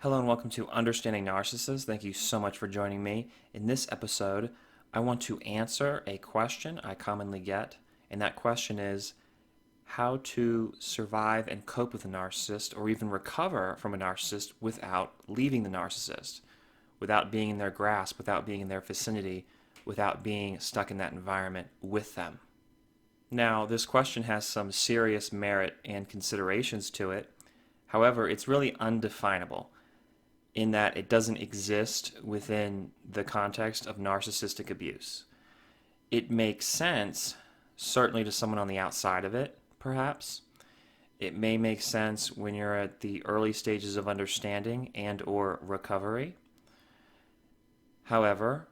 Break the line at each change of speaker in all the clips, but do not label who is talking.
Hello and welcome to Understanding Narcissists. Thank you so much for joining me. In this episode, I want to answer a question I commonly get, and that question is how to survive and cope with a narcissist or even recover from a narcissist without leaving the narcissist, without being in their grasp, without being in their vicinity, without being stuck in that environment with them. Now, this question has some serious merit and considerations to it. However, it's really undefinable in that it doesn't exist within the context of narcissistic abuse. It makes sense, certainly to someone on the outside of it, perhaps. It may make sense when you're at the early stages of understanding and or recovery. However,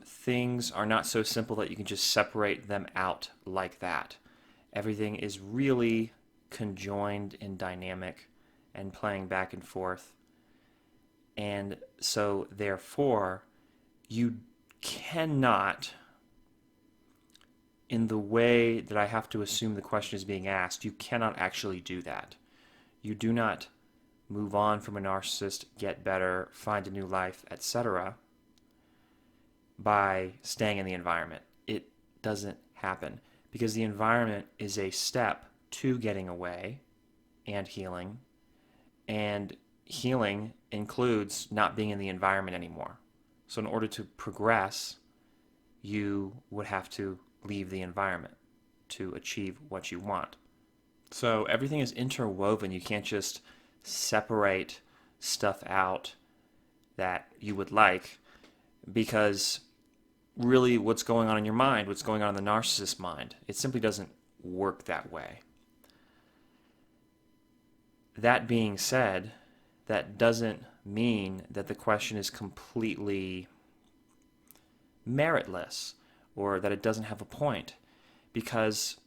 things are not so simple that you can just separate them out like that. Everything is really conjoined and dynamic and playing back and forth. And so, therefore, you cannot, in the way that I have to assume the question is being asked, you cannot actually do that. You do not move on from a narcissist, get better, find a new life, etc., by staying in the environment. It doesn't happen because the environment is a step to getting away and healing, and healing includes not being in the environment anymore. So in order to progress, you would have to leave the environment to achieve what you want. So everything is interwoven. You can't just separate stuff out that you would like, because really what's going on in your mind, what's going on in the narcissist's mind, it simply doesn't work that way. That being said, that doesn't mean that the question is completely meritless or that it doesn't have a point, because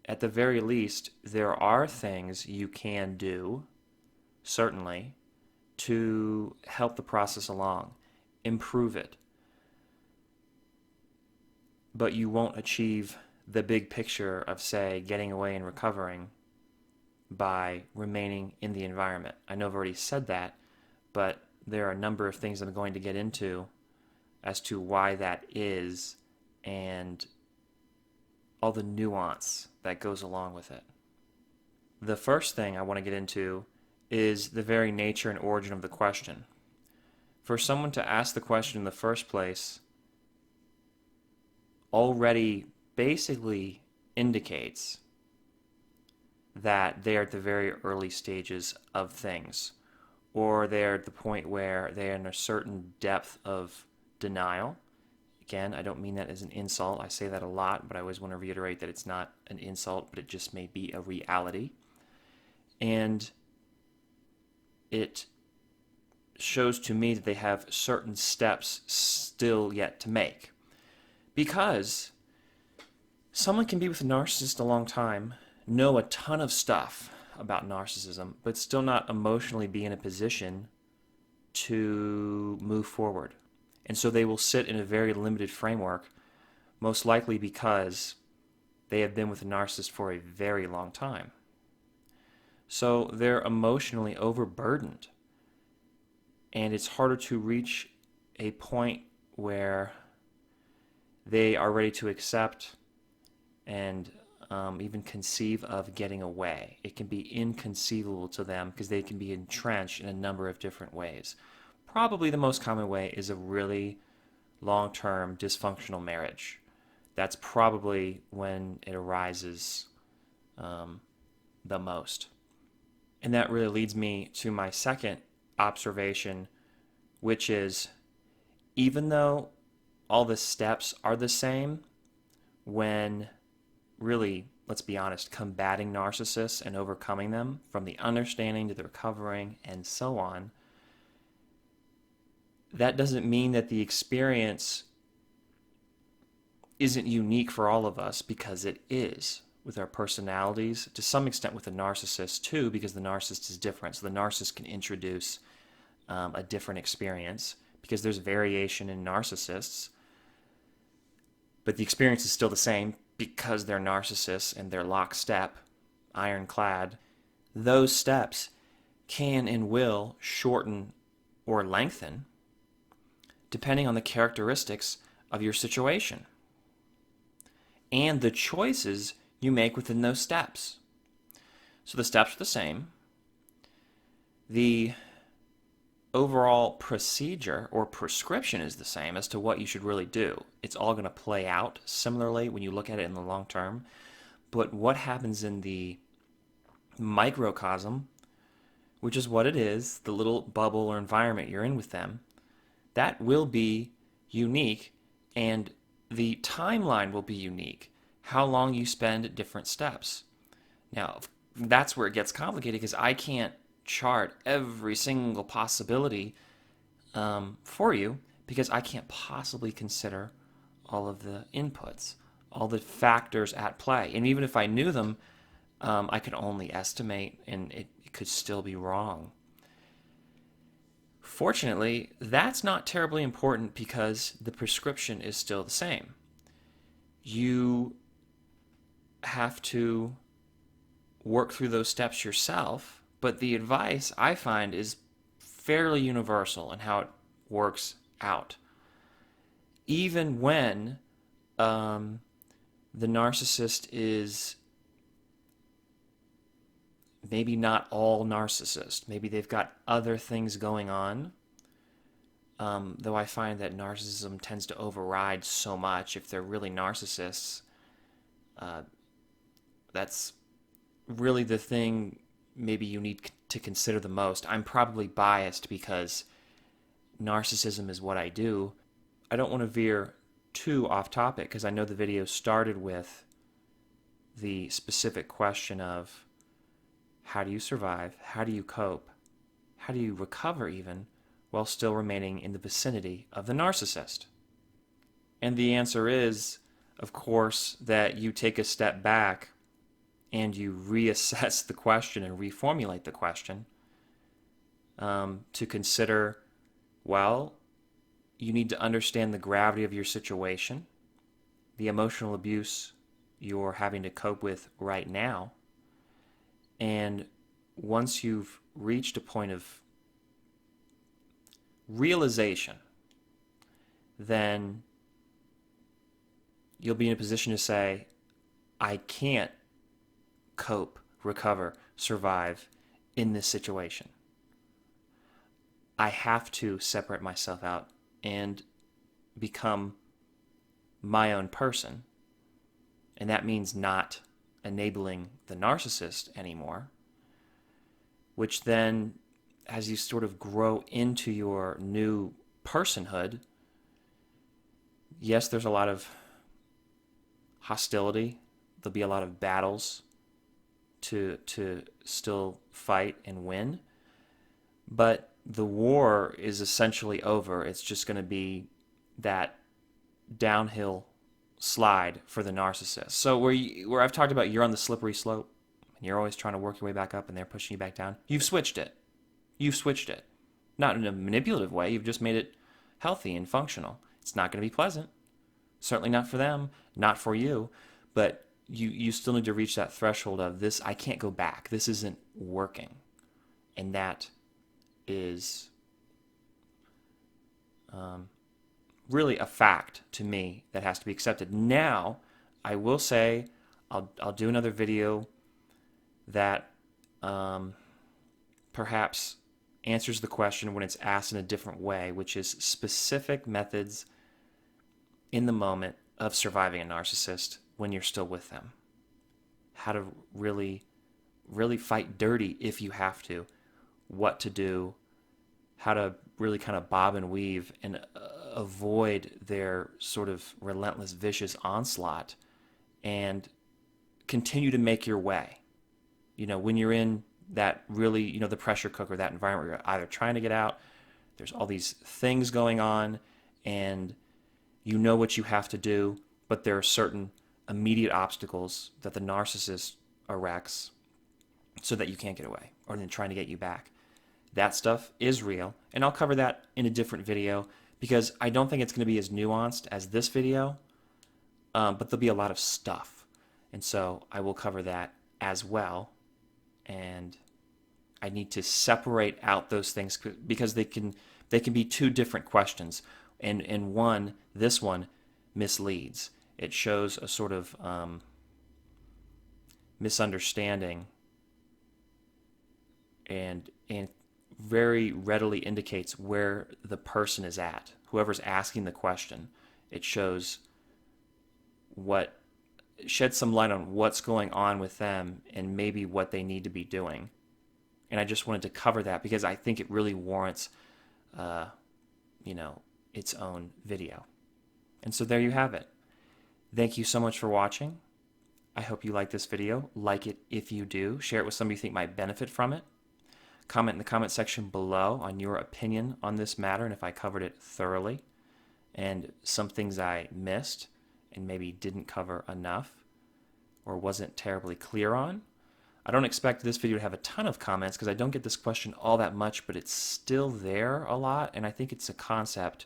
at the very least, there are things you can do, certainly, to help the process along, improve it. But you won't achieve the big picture of, say, getting away and recovering by remaining in the environment. I know I've already said that, but there are a number of things I'm going to get into as to why that is and all the nuance that goes along with it. The first thing I want to get into is the very nature and origin of the question. For someone to ask the question in the first place already basically indicates that they're at the very early stages of things, or they're at the point where they're in a certain depth of denial. Again, I don't mean that as an insult. I say that a lot, but I always want to reiterate that it's not an insult, but it just may be a reality. And it shows to me that they have certain steps still yet to make. Because someone can be with a narcissist a long time, know a ton of stuff about narcissism, but still not emotionally be in a position to move forward. And so they will sit in a very limited framework, most likely because they have been with a narcissist for a very long time. So they're emotionally overburdened. And it's harder to reach a point where they are ready to accept and even conceive of getting away. It can be inconceivable to them because they can be entrenched in a number of different ways. Probably the most common way is a really long-term dysfunctional marriage. That's probably when it arises the most. And that really leads me to my second observation, which is, even though all the steps are the same when really, let's be honest, combating narcissists and overcoming them, from the understanding to the recovering and so on, that doesn't mean that the experience isn't unique for all of us, because it is, with our personalities, to some extent with the narcissist too, because the narcissist is different. So the narcissist can introduce a different experience because there's variation in narcissists, but the experience is still the same because they're narcissists and they're lockstep, ironclad. Those steps can and will shorten or lengthen depending on the characteristics of your situation and the choices you make within those steps. So the steps are the same. The overall procedure or prescription is the same as to what you should really do. It's all going to play out similarly when you look at it in the long term. But what happens in the microcosm, which is what it is, the little bubble or environment you're in with them, that will be unique, and the timeline will be unique. How long you spend at different steps. Now, that's where it gets complicated because I can't chart every single possibility for you because I can't possibly consider all of the inputs, all the factors at play. And even if I knew them, I could only estimate, and it could still be wrong. Fortunately, that's not terribly important because the prescription is still the same. You have to work through those steps yourself, but the advice I find is fairly universal in how it works out. Even when the narcissist is maybe not all narcissist, maybe they've got other things going on, though I find that narcissism tends to override so much. If they're really narcissists, that's really the thing maybe you need to consider the most. I'm probably biased because narcissism is what I do. I don't want to veer too off topic because I know the video started with the specific question of how do you survive, how do you cope, how do you recover even while still remaining in the vicinity of the narcissist? And the answer is, of course, that you take a step back and you reassess the question and reformulate the question to consider, well, you need to understand the gravity of your situation, the emotional abuse you're having to cope with right now, and once you've reached a point of realization, then you'll be in a position to say, I can't cope, recover, survive in this situation. I have to separate myself out and become my own person. And that means not enabling the narcissist anymore, which then, as you sort of grow into your new personhood, yes, there's a lot of hostility. There'll be a lot of battles to still fight and win. But the war is essentially over. It's just going to be that downhill slide for the narcissist. So where I've talked about you're on the slippery slope and you're always trying to work your way back up and they're pushing you back down, you've switched it. You've switched it. Not in a manipulative way. You've just made it healthy and functional. It's not going to be pleasant. Certainly not for them, not for you. But you still need to reach that threshold of this, I can't go back. This isn't working. And that is really a fact to me that has to be accepted. Now, I will say, I'll do another video that perhaps answers the question when it's asked in a different way, which is specific methods in the moment of surviving a narcissist when you're still with them. How to really fight dirty if you have to, what to do, how to really kind of bob and weave and avoid their sort of relentless, vicious onslaught and continue to make your way. You know, when you're in that really, the pressure cooker, that environment where you're either trying to get out, there's all these things going on, and you know what you have to do, but there are certain immediate obstacles that the narcissist erects so that you can't get away, or then trying to get you back. That stuff is real, and I'll cover that in a different video because I don't think it's going to be as nuanced as this video, but there'll be a lot of stuff, and so I will cover that as well. And I need to separate out those things because they can be two different questions, and this one misleads. It shows a sort of misunderstanding and very readily indicates where the person is at. Whoever's asking the question, it shows what sheds some light on what's going on with them and maybe what they need to be doing. And I just wanted to cover that because I think it really warrants, its own video. And so there you have it. Thank you so much for watching. I hope you like this video. Like it if you do. Share it with somebody you think might benefit from it. Comment in the comment section below on your opinion on this matter and if I covered it thoroughly and some things I missed and maybe didn't cover enough or wasn't terribly clear on. I don't expect this video to have a ton of comments because I don't get this question all that much, but it's still there a lot, and I think it's a concept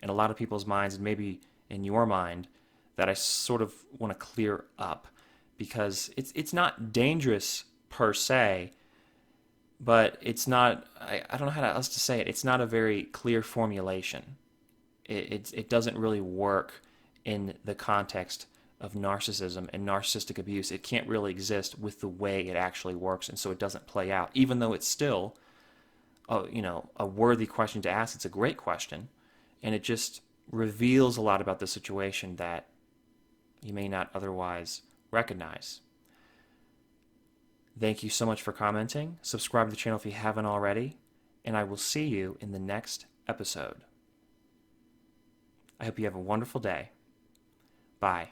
in a lot of people's minds and maybe in your mind that I sort of want to clear up because it's not dangerous per se, but it's not, I don't know how else to say it, it's not a very clear formulation. It doesn't really work in the context of narcissism and narcissistic abuse. It can't really exist with the way it actually works, and so it doesn't play out, even though it's still a worthy question to ask. It's a great question, and it just reveals a lot about the situation that you may not otherwise recognize. Thank you so much for commenting. Subscribe to the channel if you haven't already, and I will see you in the next episode. I hope you have a wonderful day. Bye.